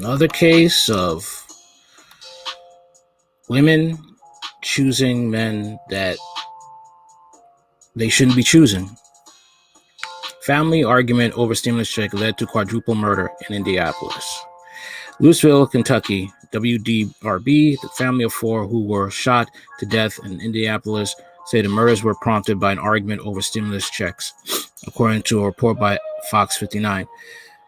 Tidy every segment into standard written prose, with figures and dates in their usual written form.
Another case of women choosing men that they shouldn't be choosing. Family argument over stimulus check led to quadruple murder in Indianapolis. Louisville, Kentucky, WDRB, the family of four who were shot to death in Indianapolis, say the murders were prompted by an argument over stimulus checks, according to a report by Fox 59.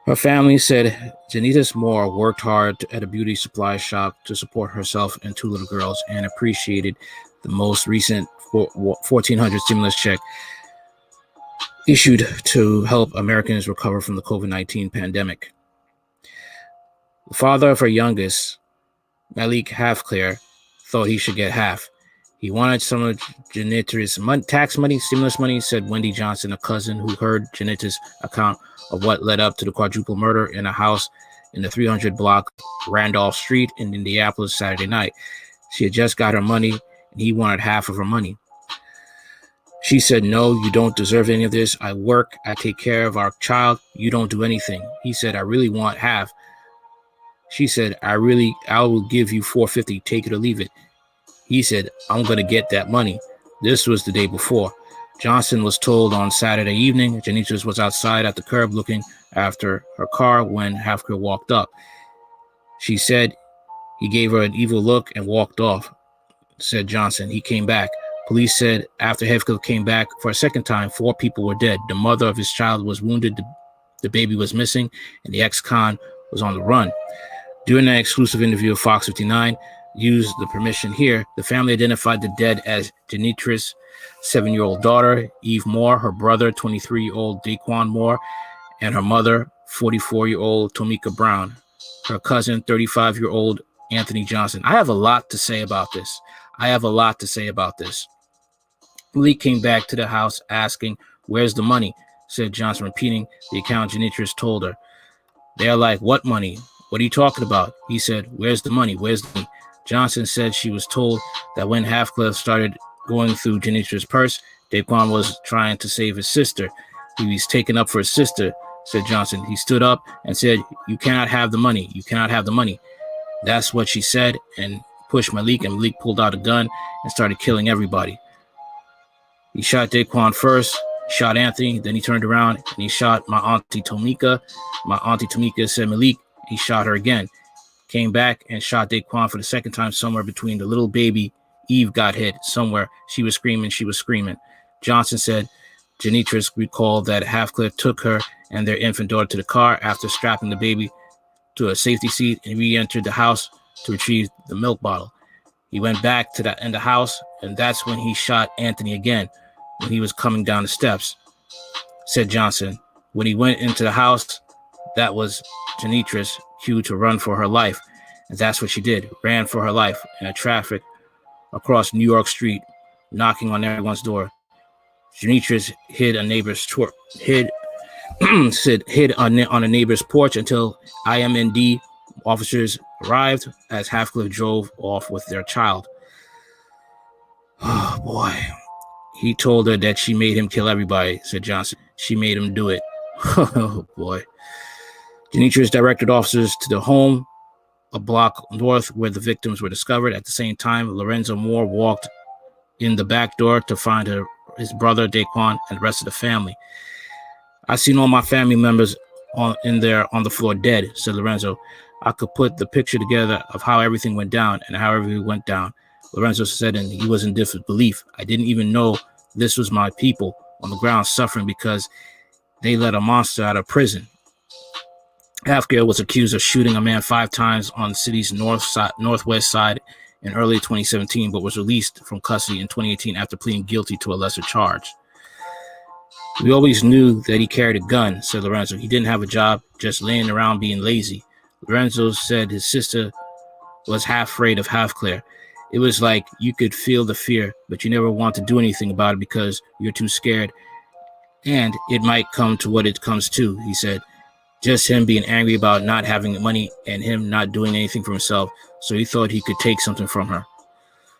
Her family said Janitas Moore worked hard at a beauty supply shop to support herself and two little girls and appreciated the most recent $1,400 stimulus check issued to help Americans recover from the COVID-19 pandemic. The father of her youngest, Malik Halfclear, thought he should get half. He wanted some of Janita's tax money, stimulus money, said Wendy Johnson, a cousin who heard Janita's account of what led up to the quadruple murder in a house in the 300 block Randolph Street in Indianapolis Saturday night. She had just got her money, and he wanted half of her money. She said, "No, you don't deserve any of this. I work, I take care of our child. You don't do anything." He said, "I really want half." She said, I will give you $450, take it or leave it." He said, "I'm going to get that money." This was the day before. Johnson was told on Saturday evening Janitas was outside at the curb looking after her car when Halfclear walked up. She said he gave her an evil look and walked off, said Johnson. He came back. Police said after Halfclear came back for a second time, 4 people were dead. The mother of his child was wounded, the baby was missing, and the ex-con was on the run. During an exclusive interview with Fox 59, used the permission here, the family identified the dead as Janitra's 7-year-old daughter, Eve Moore, her brother, 23-year-old Daquan Moore, and her mother, 44-year-old Tomika Brown, her cousin, 35-year-old Anthony Johnson. I have a lot to say about this. Malik came back to the house asking, "Where's the money?" said Johnson, repeating the account Janitra's told her. They're like, "What money? What are you talking about?" He said, "Where's the money? Where's the money?" Johnson said she was told that when Halfclear started going through Janitra's purse, Daquan was trying to save his sister. He was taken up for his sister, said Johnson. He stood up and said, "You cannot have the money. You cannot have the money." That's what she said, and pushed Malik, and Malik pulled out a gun and started killing everybody. He shot Daquan first, shot Anthony, then he turned around and he shot my auntie Tomika. My auntie Tomika said Malik. He shot her again, came back and shot Daquan for the second time somewhere between the little baby. Eve got hit somewhere. She was screaming. Johnson said Janitra's recalled that Halfclear took her and their infant daughter to the car after strapping the baby to a safety seat and re-entered the house to retrieve the milk bottle. He went back to the house, and that's when he shot Anthony again when he was coming down the steps, said Johnson. When he went into the house, that was Janitra's cue to run for her life. And that's what she did, ran for her life in a traffic across New York Street, knocking on everyone's door. Janitra's hid on a neighbor's porch until IMND officers arrived as Halfclear drove off with their child. Oh, boy. He told her that she made him kill everybody, said Johnson. She made him do it. Oh, boy. Janitra's directed officers to the home a block north where the victims were discovered. At the same time, Lorenzo Moore walked in the back door to find his brother, Daquan, and the rest of the family. "I seen all my family members on the floor dead," said Lorenzo. "I could put the picture together of how everything went down and how everything went down," Lorenzo said, and he was in disbelief. "I didn't even know this was my people on the ground suffering because they let a monster out of prison." Halfclear was accused of shooting a man 5 times on the city's northwest side in early 2017, but was released from custody in 2018 after pleading guilty to a lesser charge. "We always knew that he carried a gun," said Lorenzo. "He didn't have a job, just laying around being lazy." Lorenzo said his sister was half afraid of Halfclear. "It was like you could feel the fear, but you never want to do anything about it because you're too scared. And it might come to what it comes to," he said. Just him being angry about not having money and him not doing anything for himself, so he thought he could take something from her.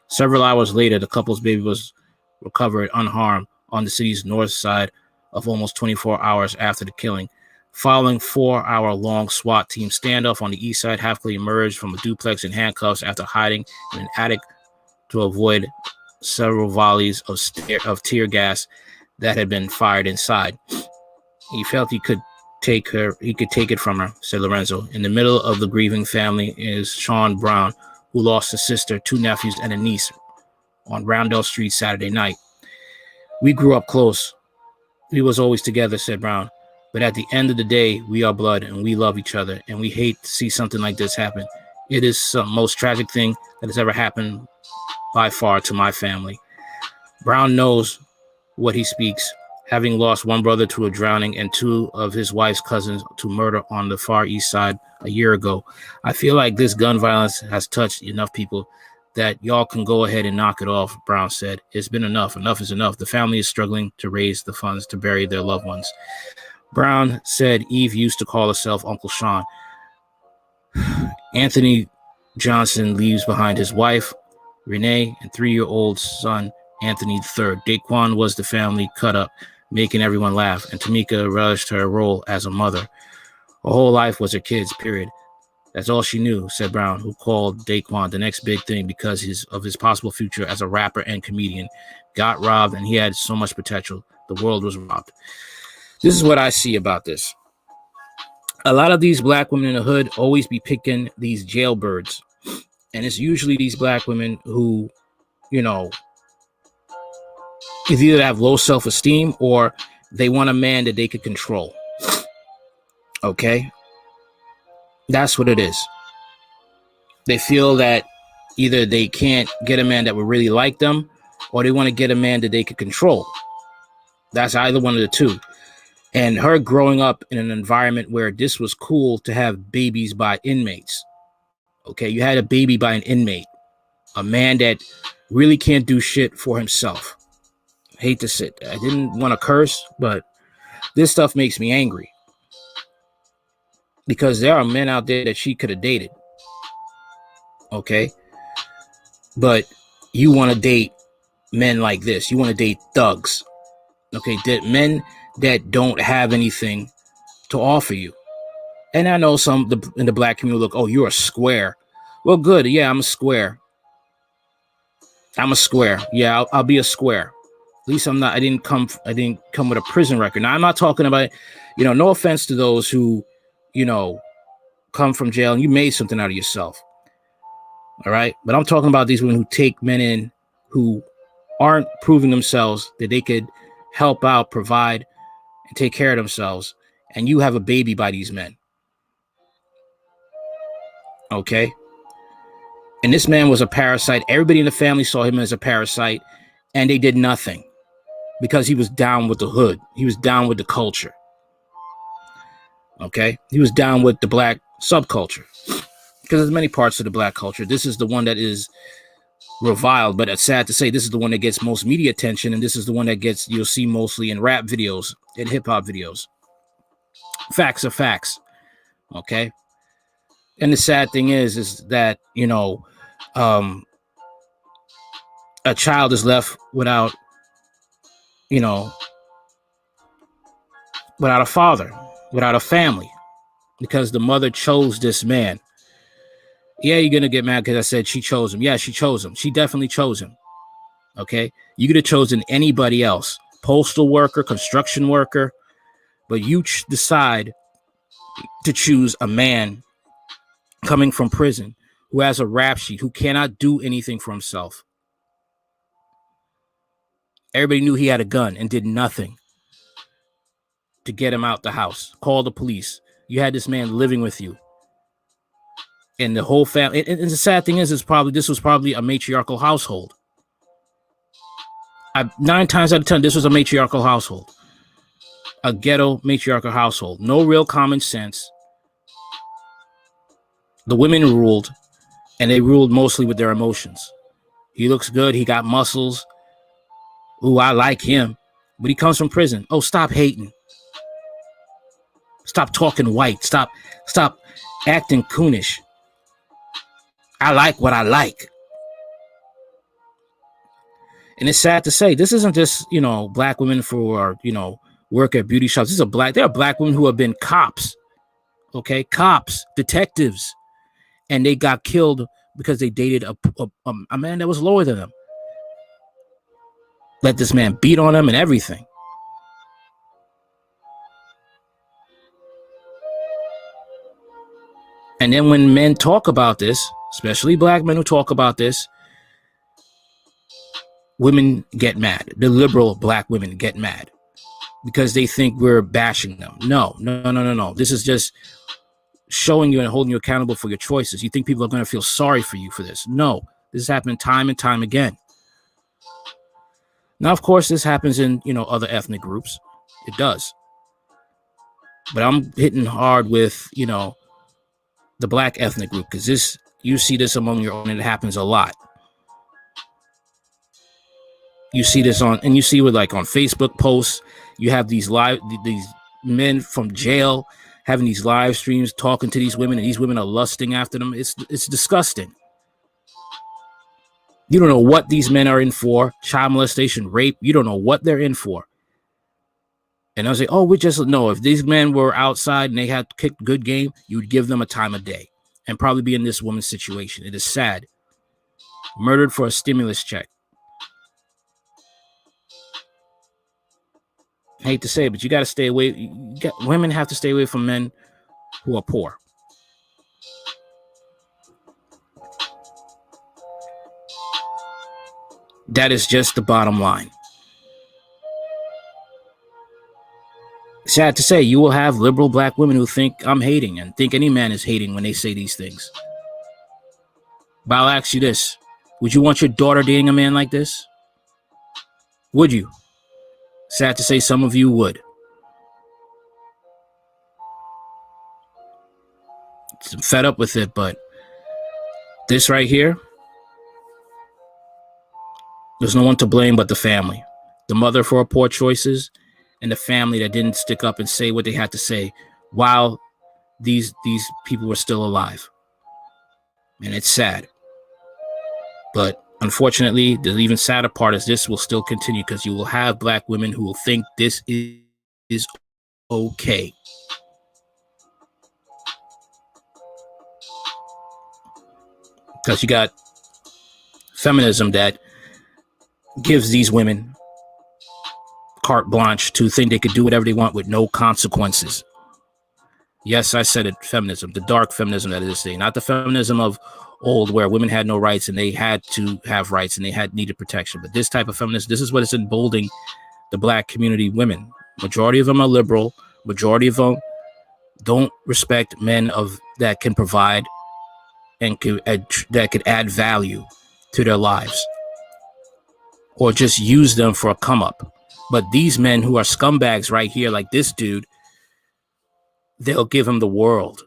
Several hours later, the couple's baby was recovered unharmed on the city's north side of almost 24 hours after the killing. Following 4-hour-long SWAT team standoff on the east side, Hafkley emerged from a duplex in handcuffs after hiding in an attic to avoid several volleys of tear gas that had been fired inside. He felt he could take it from her, said Lorenzo. In the middle of the grieving family is Sean Brown, who lost a sister, 2 nephews, and a niece on Roundel Street Saturday night. We grew up close. We was always together, said Brown. But at the end of the day, we are blood and we love each other, and we hate to see something like this happen. It is the most tragic thing that has ever happened by far to my family. Brown knows what he speaks, having lost one brother to a drowning and 2 of his wife's cousins to murder on the Far East Side a year ago. I feel like this gun violence has touched enough people that y'all can go ahead and knock it off, Brown said. It's been enough. Enough is enough. The family is struggling to raise the funds to bury their loved ones. Brown said Eve used to call herself Uncle Sean. Anthony Johnson leaves behind his wife, Renee, and 3-year-old son, Anthony III. Daquan was the family cut up, making everyone laugh, and Tamika relished her role as a mother. Her whole life was her kids, period. That's all she knew, said Brown, who called Daquan the next big thing because of his possible future as a rapper and comedian. Got robbed, and he had so much potential. The world was robbed. This is what I see about this. A lot of these black women in the hood always be picking these jailbirds. And it's usually these black women who, either have low self-esteem or they want a man that they could control. Okay? That's what it is. They feel that either they can't get a man that would really like them, or they want to get a man that they could control. That's either one of the two. And her growing up in an environment where this was cool to have babies by inmates. Okay, you had a baby by an inmate, a man that really can't do shit for himself. I hate to say, I didn't want to curse, but this stuff makes me angry. Because there are men out there that she could have dated. Okay? But you want to date men like this. You want to date thugs. Okay? Men that don't have anything to offer you. And I know some in the black community look, oh, you're a square. Well, good. Yeah, I'm a square. I'm a square. Yeah, I'll be a square. At least I'm not. I didn't come with a prison record. Now, I'm not talking about, no offense to those who, come from jail and you made something out of yourself. All right. But I'm talking about these women who take men in who aren't proving themselves that they could help out, provide, and take care of themselves. And you have a baby by these men. Okay. And this man was a parasite. Everybody in the family saw him as a parasite, and they did nothing because he was down with the hood. He was down with the culture. Okay. He was down with the black subculture because there's many parts of the black culture. This is the one that is reviled, but it's sad to say this is the one that gets most media attention. And this is the one that you'll see mostly in rap videos and hip hop videos. Facts are facts. Okay. And the sad thing is that, a child is left without a father, without a family, because the mother chose this man. Yeah, you're going to get mad because I said she chose him. Yeah, she chose him. She definitely chose him. Okay. You could have chosen anybody else, postal worker, construction worker, but you decide to choose a man coming from prison who has a rap sheet, who cannot do anything for himself. Everybody knew he had a gun and did nothing to get him out the house. Call the police. You had this man living with you. And the whole family. And the sad thing is this was probably a matriarchal household. 9 times out of 10, this was a matriarchal household. A ghetto matriarchal household. No real common sense. The women ruled, and they ruled mostly with their emotions. He looks good. He got muscles. Ooh, I like him. But he comes from prison. Oh, stop hating. Stop talking white. Stop acting coonish. I like what I like. And it's sad to say, this isn't just, black women for, work at beauty shops. There are black women who have been cops, okay, cops, detectives, and they got killed because they dated a man that was lower than them. Let this man beat on them and everything. And then when men talk about this, especially black men who talk about this, women get mad. The liberal black women get mad because they think we're bashing them. No. This is just showing you and holding you accountable for your choices. You think people are going to feel sorry for you for this? No, this has happened time and time again. Now, of course, this happens in, other ethnic groups. It does. But I'm hitting hard with, the black ethnic group, because you see this among your own, and it happens a lot. You see this on Facebook posts. You have these men from jail having these live streams talking to these women, and these women are lusting after them. It's disgusting. You don't know what these men are in for. Child molestation, rape. You don't know what they're in for. And I was like, if these men were outside and they had kicked good game, you would give them a time of day and probably be in this woman's situation. It is sad. Murdered for a stimulus check. I hate to say it, but you got to stay away. Women have to stay away from men who are poor. That is just the bottom line. Sad to say, you will have liberal black women who think I'm hating and think any man is hating when they say these things. But I'll ask you this. Would you want your daughter dating a man like this? Would you? Sad to say, some of you would. I'm fed up with it, but this right here, there's no one to blame but the family. The mother for her poor choices, and the family that didn't stick up and say what they had to say while these people were still alive. And it's sad. But unfortunately, the even sadder part is this will still continue, because you will have black women who will think this is okay. Because you got feminism that gives these women carte blanche to think they could do whatever they want with no consequences. Yes, I said it, feminism, the dark feminism that is today, not the feminism of old where women had no rights and they had to have rights and they needed protection. But this type of feminism, this is what is emboldening the black community women. Majority of them are liberal. Majority of them don't respect men that can provide and that could add value to their lives, or just use them for a come up. But these men who are scumbags right here, like this dude, they'll give him the world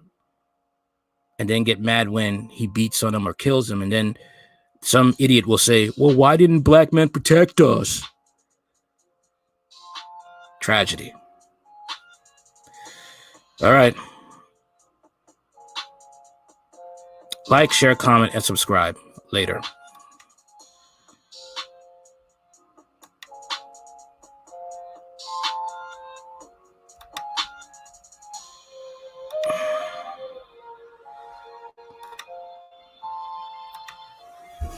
and then get mad when he beats on them or kills them. And then some idiot will say, well, why didn't black men protect us? Tragedy. All right. Like, share, comment, and subscribe. Later.